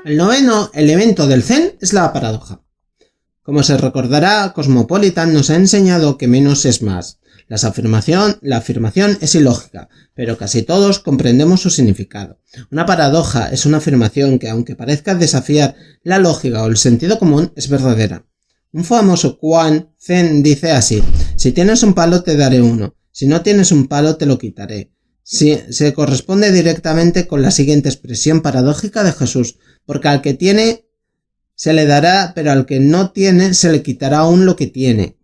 El noveno elemento del Zen es la paradoja. Como se recordará, Cosmopolitan nos ha enseñado que menos es más. La afirmación es ilógica, pero casi todos comprendemos su significado. Una paradoja es una afirmación que, aunque parezca desafiar la lógica o el sentido común, es verdadera. Un famoso koan zen dice así: si tienes un palo te daré uno, si no tienes un palo te lo quitaré. Se corresponde directamente con la siguiente expresión paradójica de Jesús: porque al que tiene se le dará, pero al que no tiene se le quitará aún lo que tiene.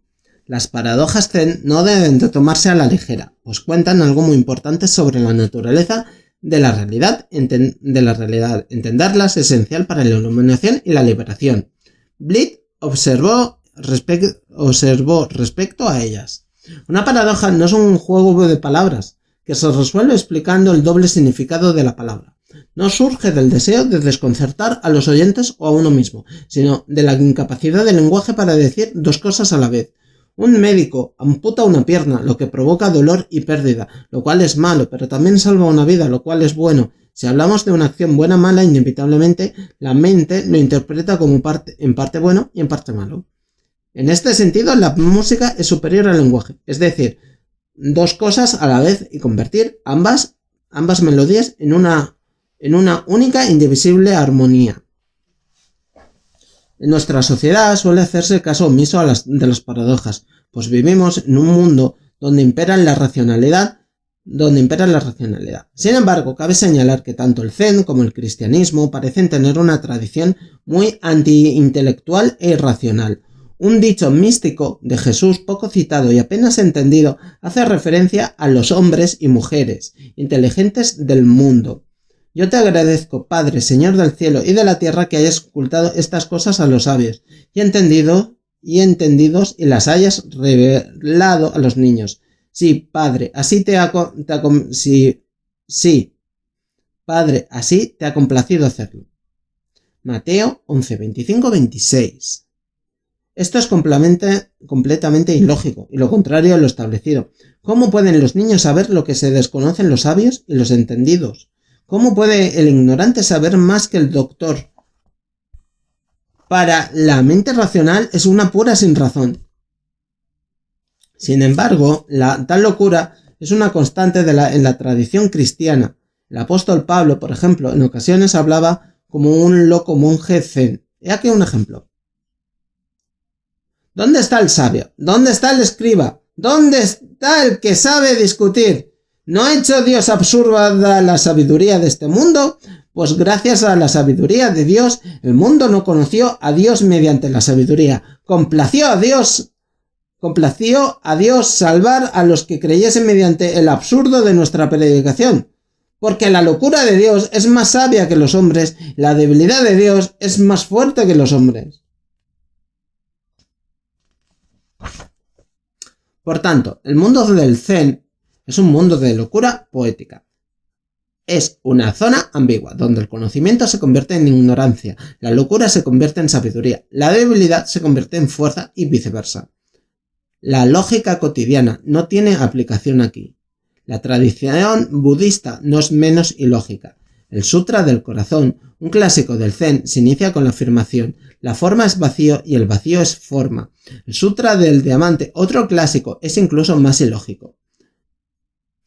Las paradojas zen no deben de tomarse a la ligera, pues cuentan algo muy importante sobre la naturaleza de la realidad. Entenderlas es esencial para la iluminación y la liberación. Blitt observó respecto a ellas: una paradoja no es un juego de palabras que se resuelve explicando el doble significado de la palabra. No surge del deseo de desconcertar a los oyentes o a uno mismo, sino de la incapacidad del lenguaje para decir dos cosas a la vez. Un médico amputa una pierna, lo que provoca dolor y pérdida, lo cual es malo, pero también salva una vida, lo cual es bueno. Si hablamos de una acción buena o mala, inevitablemente la mente lo interpreta como en parte bueno y en parte malo. En este sentido, la música es superior al lenguaje, es decir, dos cosas a la vez y convertir ambas melodías en una única e indivisible armonía. En nuestra sociedad suele hacerse caso omiso de las paradojas, pues vivimos en un mundo donde impera la racionalidad. Sin embargo, cabe señalar que tanto el Zen como el cristianismo parecen tener una tradición muy antiintelectual e irracional. Un dicho místico de Jesús poco citado y apenas entendido hace referencia a los hombres y mujeres inteligentes del mundo. Yo te agradezco, Padre, Señor del cielo y de la tierra, que hayas ocultado estas cosas a los sabios y entendidos y las hayas revelado a los niños. Sí, Padre, así te ha complacido hacerlo. Mateo 11, 25, 26. Esto es completamente ilógico y lo contrario a lo establecido. ¿Cómo pueden los niños saber lo que se desconocen los sabios y los entendidos? ¿Cómo puede el ignorante saber más que el doctor? Para la mente racional es una pura sinrazón. Sin embargo, tal locura es una constante en la tradición cristiana. El apóstol Pablo, por ejemplo, en ocasiones hablaba como un loco monje zen. He aquí un ejemplo. ¿Dónde está el sabio? ¿Dónde está el escriba? ¿Dónde está el que sabe discutir? ¿No ha hecho Dios absurda la sabiduría de este mundo? Pues gracias a la sabiduría de Dios, el mundo no conoció a Dios mediante la sabiduría. Complació a Dios salvar a los que creyesen mediante el absurdo de nuestra predicación. Porque la locura de Dios es más sabia que los hombres, la debilidad de Dios es más fuerte que los hombres. Por tanto, el mundo del Zen es un mundo de locura poética. Es una zona ambigua, donde el conocimiento se convierte en ignorancia, la locura se convierte en sabiduría, la debilidad se convierte en fuerza y viceversa. La lógica cotidiana no tiene aplicación aquí. La tradición budista no es menos ilógica. El Sutra del Corazón, un clásico del Zen, se inicia con la afirmación: la forma es vacío y el vacío es forma. El Sutra del Diamante, otro clásico, es incluso más ilógico.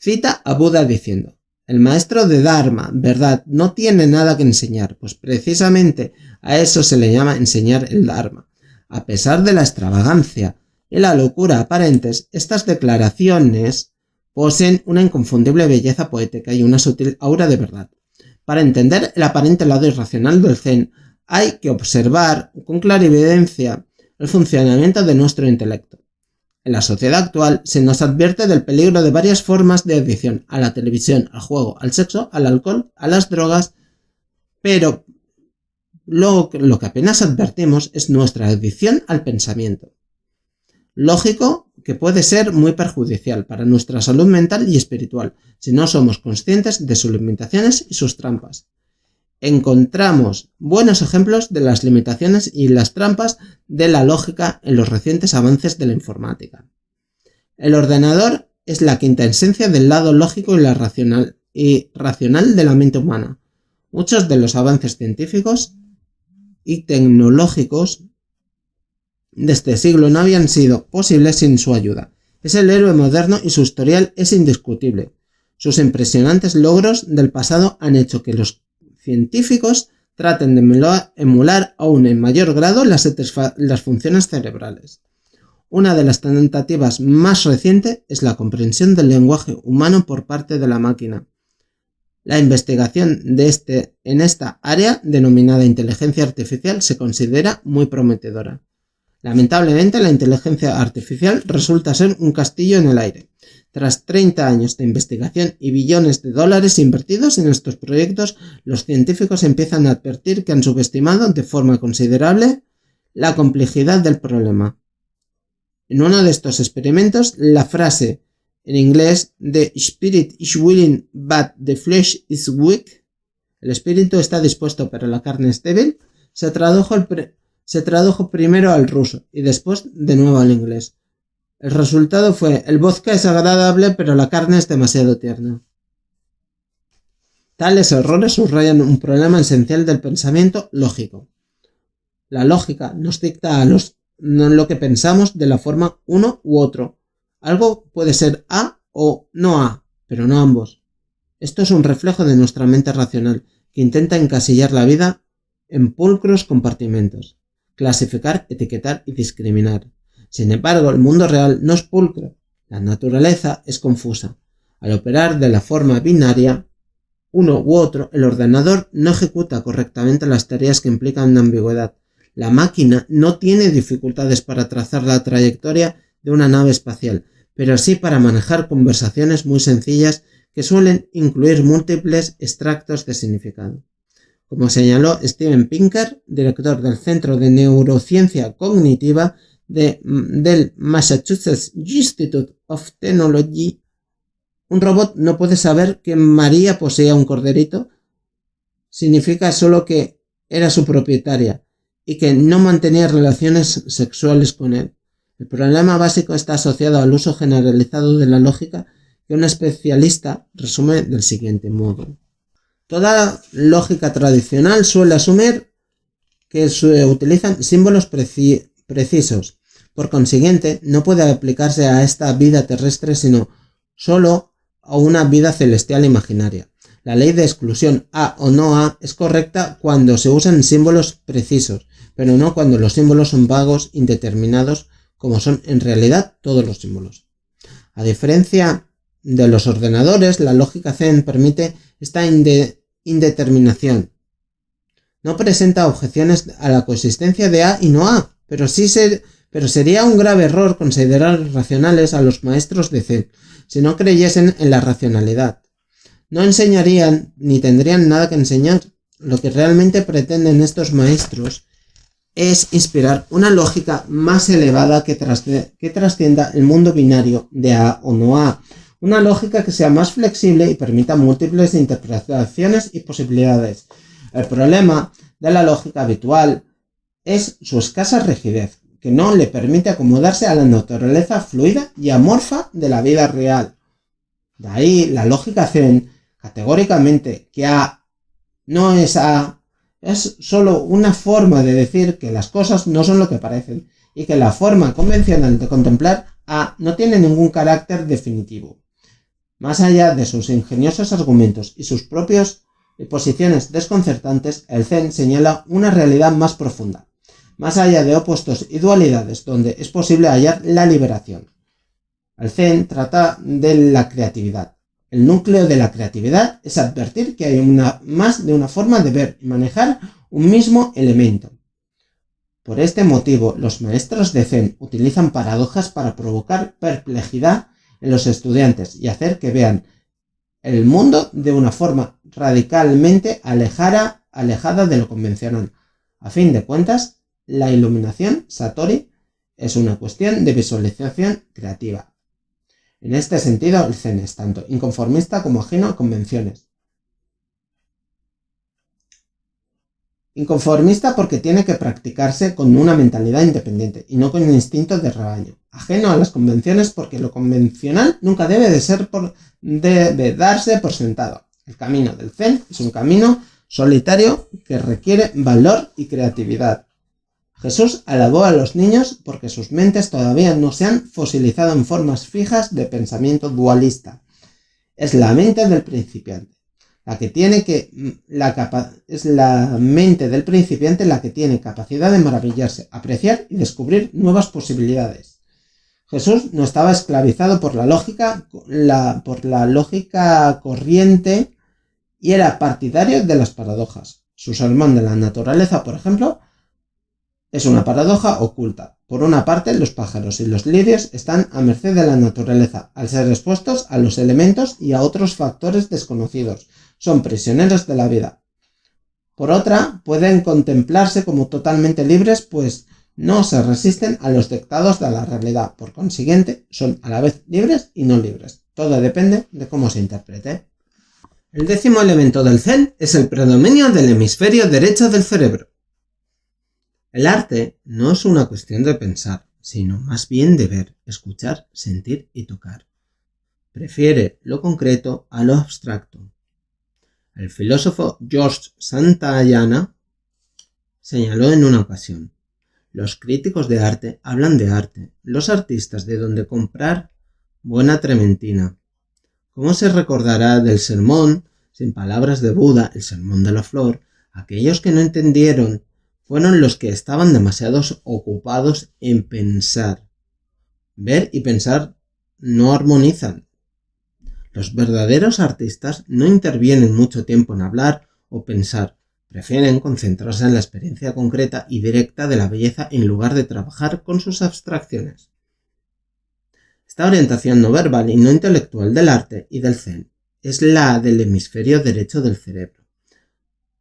Cita a Buda diciendo: el maestro de Dharma, verdad, no tiene nada que enseñar, pues precisamente a eso se le llama enseñar el Dharma. A pesar de la extravagancia y la locura aparentes, estas declaraciones poseen una inconfundible belleza poética y una sutil aura de verdad. Para entender el aparente lado irracional del Zen, hay que observar con clarividencia el funcionamiento de nuestro intelecto. En la sociedad actual se nos advierte del peligro de varias formas de adicción: a la televisión, al juego, al sexo, al alcohol, a las drogas, pero lo que apenas advertimos es nuestra adicción al pensamiento. Lógico que puede ser muy perjudicial para nuestra salud mental y espiritual si no somos conscientes de sus limitaciones y sus trampas. Encontramos buenos ejemplos de las limitaciones y las trampas de la lógica en los recientes avances de la informática. El ordenador es la quinta esencia del lado lógico y racional de la mente humana. Muchos de los avances científicos y tecnológicos de este siglo no habían sido posibles sin su ayuda. Es el héroe moderno y su historial es indiscutible. Sus impresionantes logros del pasado han hecho que los científicos traten de emular aún en mayor grado las funciones cerebrales. Una de las tentativas más recientes es la comprensión del lenguaje humano por parte de la máquina. La investigación en esta área, denominada inteligencia artificial, se considera muy prometedora. Lamentablemente, la inteligencia artificial resulta ser un castillo en el aire. Tras 30 años de investigación y billones de dólares invertidos en estos proyectos, los científicos empiezan a advertir que han subestimado de forma considerable la complejidad del problema. En uno de estos experimentos, la frase en inglés "The spirit is willing but the flesh is weak", el espíritu está dispuesto pero la carne es débil, se tradujo primero al ruso y después de nuevo al inglés. El resultado fue: el vodka es agradable pero la carne es demasiado tierna. Tales errores subrayan un problema esencial del pensamiento lógico. La lógica nos dicta lo que pensamos de la forma uno u otro. Algo puede ser A o no A, pero no ambos. Esto es un reflejo de nuestra mente racional, que intenta encasillar la vida en pulcros compartimentos, clasificar, etiquetar y discriminar. Sin embargo, el mundo real no es pulcro. La naturaleza es confusa. Al operar de la forma binaria, uno u otro, el ordenador no ejecuta correctamente las tareas que implican una ambigüedad. La máquina no tiene dificultades para trazar la trayectoria de una nave espacial, pero sí para manejar conversaciones muy sencillas que suelen incluir múltiples extractos de significado. Como señaló Steven Pinker, director del Centro de Neurociencia Cognitiva del Massachusetts Institute of Technology, un robot no puede saber que María poseía un corderito, significa solo que era su propietaria y que no mantenía relaciones sexuales con él. El problema básico está asociado al uso generalizado de la lógica, que un especialista resume del siguiente modo. Toda lógica tradicional suele asumir que se utilizan símbolos precisos. Por consiguiente, no puede aplicarse a esta vida terrestre sino solo a una vida celestial imaginaria. La ley de exclusión A o no A es correcta cuando se usan símbolos precisos, pero no cuando los símbolos son vagos, indeterminados, como son en realidad todos los símbolos. A diferencia de los ordenadores, la lógica Zen permite esta indeterminación. No presenta objeciones a la coexistencia de A y no A, pero sería un grave error considerar racionales a los maestros de Zen si no creyesen en la racionalidad. No enseñarían ni tendrían nada que enseñar. Lo que realmente pretenden estos maestros es inspirar una lógica más elevada que trascienda el mundo binario de A o no A. Una lógica que sea más flexible y permita múltiples interpretaciones y posibilidades. El problema de la lógica habitual es su escasa rigidez, que no le permite acomodarse a la naturaleza fluida y amorfa de la vida real. De ahí la lógica Zen, categóricamente, que A no es A, es solo una forma de decir que las cosas no son lo que parecen y que la forma convencional de contemplar A no tiene ningún carácter definitivo. Más allá de sus ingeniosos argumentos y sus propias posiciones desconcertantes, el Zen señala una realidad más profunda, más allá de opuestos y dualidades donde es posible hallar la liberación. El Zen trata de la creatividad. El núcleo de la creatividad es advertir que hay más de una forma de ver y manejar un mismo elemento. Por este motivo, los maestros de Zen utilizan paradojas para provocar perplejidad en los estudiantes y hacer que vean el mundo de una forma radicalmente alejada de lo convencional. A fin de cuentas, la iluminación, Satori, es una cuestión de visualización creativa. En este sentido, el Zen es tanto inconformista como ajeno a convenciones. Inconformista porque tiene que practicarse con una mentalidad independiente y no con un instinto de rebaño. Ajeno a las convenciones porque lo convencional nunca debe darse por sentado. El camino del Zen es un camino solitario que requiere valor y creatividad. Jesús alabó a los niños porque sus mentes todavía no se han fosilizado en formas fijas de pensamiento dualista. Es la mente del principiante. Es la mente del principiante la que tiene capacidad de maravillarse, apreciar y descubrir nuevas posibilidades. Jesús no estaba esclavizado por la lógica corriente y era partidario de las paradojas. Su sermón de la naturaleza, por ejemplo, es una paradoja oculta. Por una parte, los pájaros y los lirios están a merced de la naturaleza, al ser expuestos a los elementos y a otros factores desconocidos. Son prisioneros de la vida. Por otra, pueden contemplarse como totalmente libres, pues no se resisten a los dictados de la realidad. Por consiguiente, son a la vez libres y no libres. Todo depende de cómo se interprete. El 10º elemento del Zen es el predominio del hemisferio derecho del cerebro. El arte no es una cuestión de pensar, sino más bien de ver, escuchar, sentir y tocar. Prefiere lo concreto a lo abstracto. El filósofo George Santayana señaló en una ocasión: los críticos de arte hablan de arte, los artistas de dónde comprar buena trementina. ¿Cómo se recordará del sermón, sin palabras de Buda, el sermón de la flor? Aquellos que no entendieron fueron los que estaban demasiado ocupados en pensar. Ver y pensar no armonizan. Los verdaderos artistas no intervienen mucho tiempo en hablar o pensar, prefieren concentrarse en la experiencia concreta y directa de la belleza en lugar de trabajar con sus abstracciones. Esta orientación no verbal y no intelectual del arte y del Zen es la del hemisferio derecho del cerebro.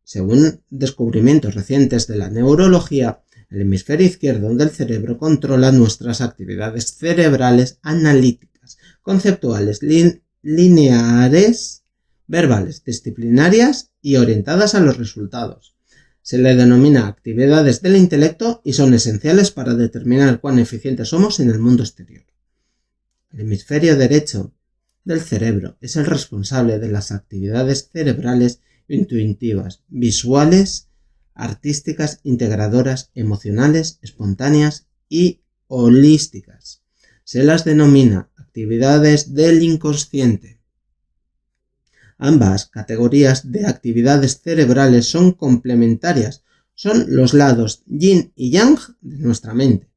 Según descubrimientos recientes de la neurología, el hemisferio izquierdo del cerebro controla nuestras actividades cerebrales analíticas, conceptuales, lineares, verbales, disciplinarias y orientadas a los resultados. Se le denomina actividades del intelecto y son esenciales para determinar cuán eficientes somos en el mundo exterior. El hemisferio derecho del cerebro es el responsable de las actividades cerebrales intuitivas, visuales, artísticas, integradoras, emocionales, espontáneas y holísticas. Se las denomina actividades del inconsciente. Ambas categorías de actividades cerebrales son complementarias, son los lados yin y yang de nuestra mente.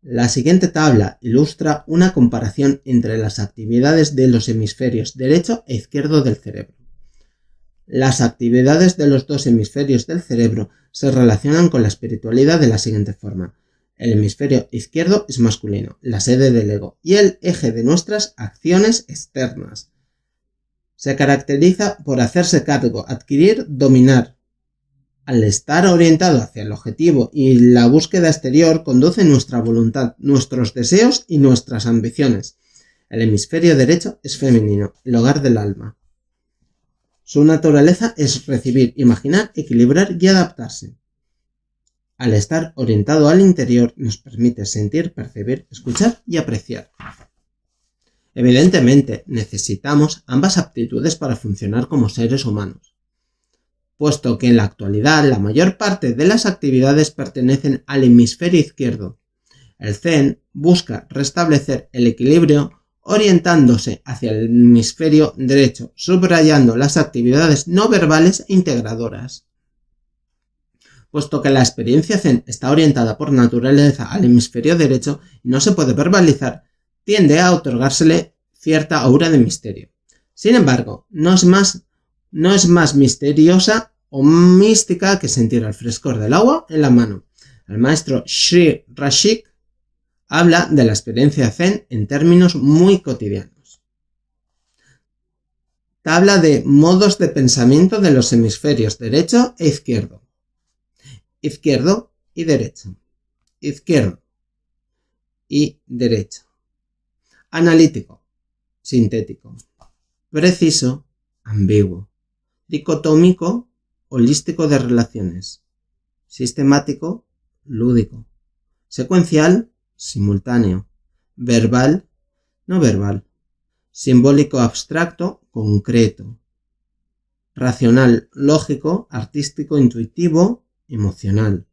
La siguiente tabla ilustra una comparación entre las actividades de los hemisferios derecho e izquierdo del cerebro. Las actividades de los dos hemisferios del cerebro se relacionan con la espiritualidad de la siguiente forma. El hemisferio izquierdo es masculino, la sede del ego y el eje de nuestras acciones externas. Se caracteriza por hacerse cargo, adquirir, dominar. Al estar orientado hacia el objetivo y la búsqueda exterior conduce nuestra voluntad, nuestros deseos y nuestras ambiciones. El hemisferio derecho es femenino, el hogar del alma. Su naturaleza es recibir, imaginar, equilibrar y adaptarse. Al estar orientado al interior nos permite sentir, percibir, escuchar y apreciar. Evidentemente, necesitamos ambas aptitudes para funcionar como seres humanos, puesto que en la actualidad la mayor parte de las actividades pertenecen al hemisferio izquierdo. El Zen busca restablecer el equilibrio orientándose hacia el hemisferio derecho, subrayando las actividades no verbales e integradoras. Puesto que la experiencia Zen está orientada por naturaleza al hemisferio derecho y no se puede verbalizar, tiende a otorgársele cierta aura de misterio. Sin embargo, no es más misteriosa o mística que sentir el frescor del agua en la mano. El maestro Sri Rashik habla de la experiencia Zen en términos muy cotidianos. Tabla de modos de pensamiento de los hemisferios derecho e izquierdo. Izquierdo y derecho. Izquierdo y derecho. Analítico, sintético. Preciso, ambiguo. Dicotómico, holístico de relaciones. Sistemático, lúdico. Secuencial, simultáneo. Verbal, no verbal. Simbólico abstracto, concreto. racional, lógico, artístico, intuitivo, emocional.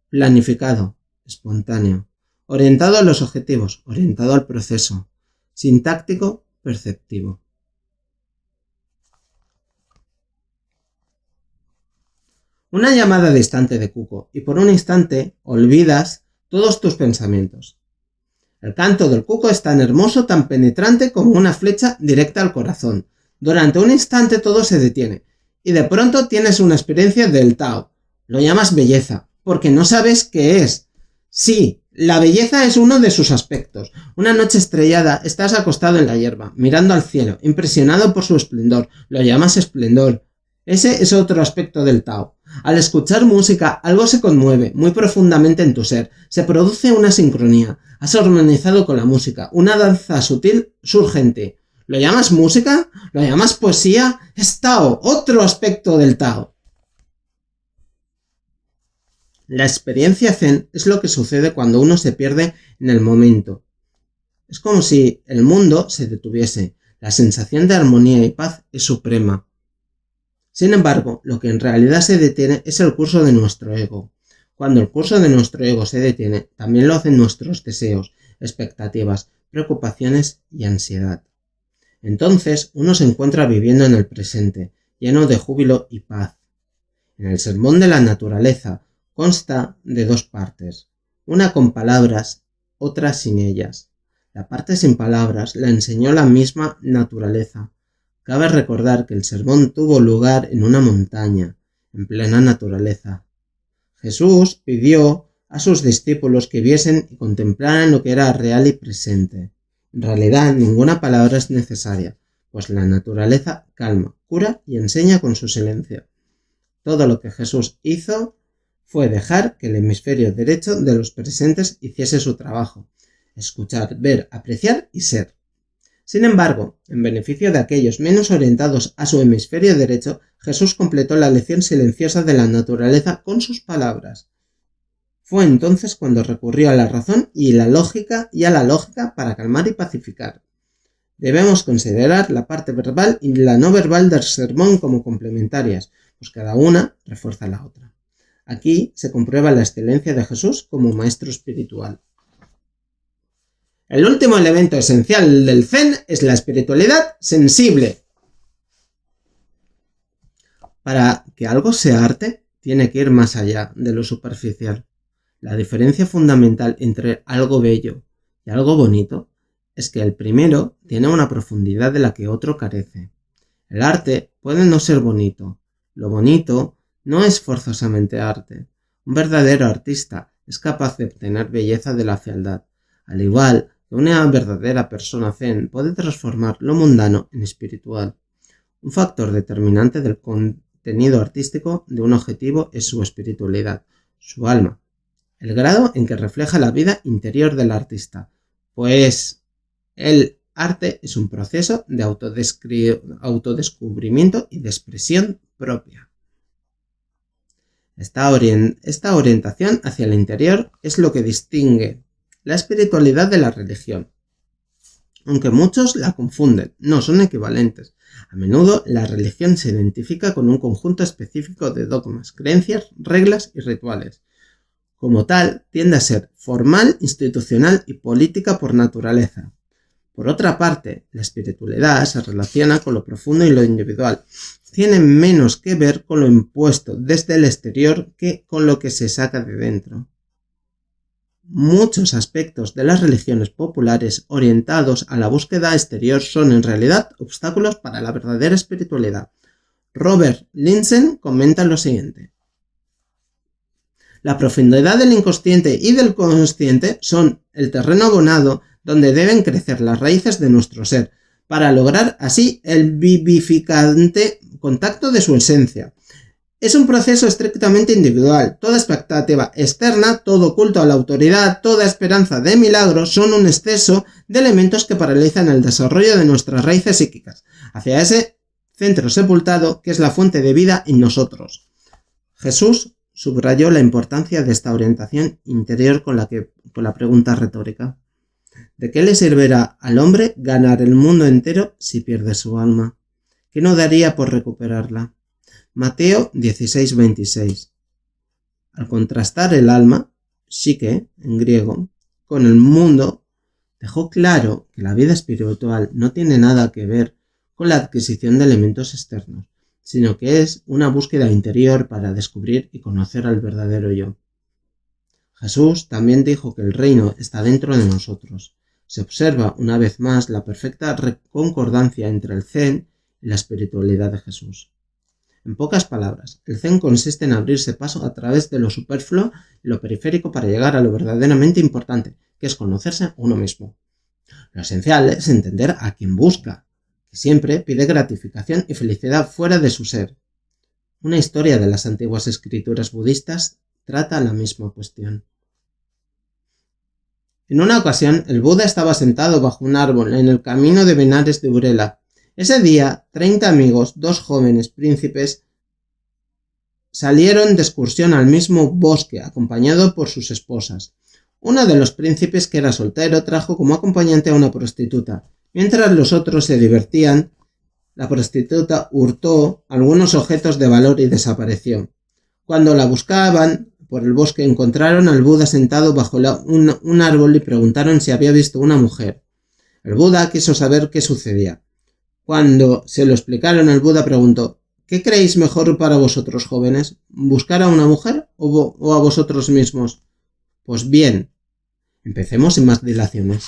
Planificado, espontáneo. Orientado a los objetivos, orientado al proceso. Sintáctico, perceptivo. Una llamada distante de cuco y por un instante olvidas todos tus pensamientos. El canto del cuco es tan hermoso, tan penetrante como una flecha directa al corazón. Durante un instante todo se detiene y de pronto tienes una experiencia del Tao. Lo llamas belleza, porque no sabes qué es. Sí, la belleza es uno de sus aspectos. Una noche estrellada, estás acostado en la hierba, mirando al cielo, impresionado por su esplendor. Lo llamas esplendor. Ese es otro aspecto del Tao. Al escuchar música, algo se conmueve muy profundamente en tu ser. Se produce una sincronía. Has armonizado con la música. Una danza sutil surge en ti. ¿Lo llamas música? ¿Lo llamas poesía? Es Tao, otro aspecto del Tao. La experiencia zen es lo que sucede cuando uno se pierde en el momento. Es como si el mundo se detuviese. La sensación de armonía y paz es suprema. Sin embargo, lo que en realidad se detiene es el curso de nuestro ego. Cuando el curso de nuestro ego se detiene, también lo hacen nuestros deseos, expectativas, preocupaciones y ansiedad. Entonces, uno se encuentra viviendo en el presente, lleno de júbilo y paz. En el sermón de la naturaleza consta de dos partes, una con palabras, otra sin ellas. La parte sin palabras la enseñó la misma naturaleza. Cabe recordar que el sermón tuvo lugar en una montaña, en plena naturaleza. Jesús pidió a sus discípulos que viesen y contemplaran lo que era real y presente. En realidad, ninguna palabra es necesaria, pues la naturaleza calma, cura y enseña con su silencio. Todo lo que Jesús hizo fue dejar que el hemisferio derecho de los presentes hiciese su trabajo, escuchar, ver, apreciar y ser. Sin embargo, en beneficio de aquellos menos orientados a su hemisferio derecho, Jesús completó la lección silenciosa de la naturaleza con sus palabras. Fue entonces cuando recurrió a la razón y a la lógica para calmar y pacificar. Debemos considerar la parte verbal y la no verbal del sermón como complementarias, pues cada una refuerza la otra. Aquí se comprueba la excelencia de Jesús como maestro espiritual. El último elemento esencial del Zen es la espiritualidad sensible. Para que algo sea arte, tiene que ir más allá de lo superficial. La diferencia fundamental entre algo bello y algo bonito es que el primero tiene una profundidad de la que otro carece. El arte puede no ser bonito. Lo bonito no es forzosamente arte. Un verdadero artista es capaz de obtener belleza de la fealdad, al igual que una verdadera persona zen puede transformar lo mundano en espiritual. Un factor determinante del contenido artístico de un objetivo es su espiritualidad, su alma, el grado en que refleja la vida interior del artista, pues el arte es un proceso de autodescubrimiento y de expresión propia. Esta orientación hacia el interior es lo que distingue la espiritualidad de la religión. Aunque muchos la confunden, no son equivalentes. A menudo la religión se identifica con un conjunto específico de dogmas, creencias, reglas y rituales. Como tal, tiende a ser formal, institucional y política por naturaleza. Por otra parte, la espiritualidad se relaciona con lo profundo y lo individual. Tiene menos que ver con lo impuesto desde el exterior que con lo que se saca de dentro. Muchos aspectos de las religiones populares orientados a la búsqueda exterior son en realidad obstáculos para la verdadera espiritualidad. Robert Linsen comenta lo siguiente. La profundidad del inconsciente y del consciente son el terreno abonado donde deben crecer las raíces de nuestro ser, para lograr así el vivificante contacto de su esencia. Es un proceso estrictamente individual. Toda expectativa externa, todo culto a la autoridad, toda esperanza de milagros son un exceso de elementos que paralizan el desarrollo de nuestras raíces psíquicas, hacia ese centro sepultado que es la fuente de vida en nosotros. Jesús subrayó la importancia de esta orientación interior con la pregunta retórica. ¿De qué le servirá al hombre ganar el mundo entero si pierde su alma? ¿Qué no daría por recuperarla? Mateo 16:26. Al contrastar el alma, psique, en griego, con el mundo, dejó claro que la vida espiritual no tiene nada que ver con la adquisición de elementos externos, sino que es una búsqueda interior para descubrir y conocer al verdadero yo. Jesús también dijo que el reino está dentro de nosotros. Se observa una vez más la perfecta concordancia entre el Zen y la espiritualidad de Jesús. En pocas palabras, el Zen consiste en abrirse paso a través de lo superfluo y lo periférico para llegar a lo verdaderamente importante, que es conocerse a uno mismo. Lo esencial es entender a quien busca, que siempre pide gratificación y felicidad fuera de su ser. Una historia de las antiguas escrituras budistas trata la misma cuestión. En una ocasión, el Buda estaba sentado bajo un árbol en el camino de Benares de Urela. Ese día, 30 amigos, 2 jóvenes príncipes, salieron de excursión al mismo bosque, acompañado por sus esposas. Uno de los príncipes, que era soltero, trajo como acompañante a una prostituta. Mientras los otros se divertían, la prostituta hurtó algunos objetos de valor y desapareció. Cuando la buscaban por el bosque, encontraron al Buda sentado bajo un árbol y preguntaron si había visto una mujer. El Buda quiso saber qué sucedía. Cuando se lo explicaron, el Buda preguntó: ¿qué creéis mejor para vosotros, jóvenes? ¿Buscar a una mujer o a vosotros mismos? Pues bien, empecemos sin más dilaciones.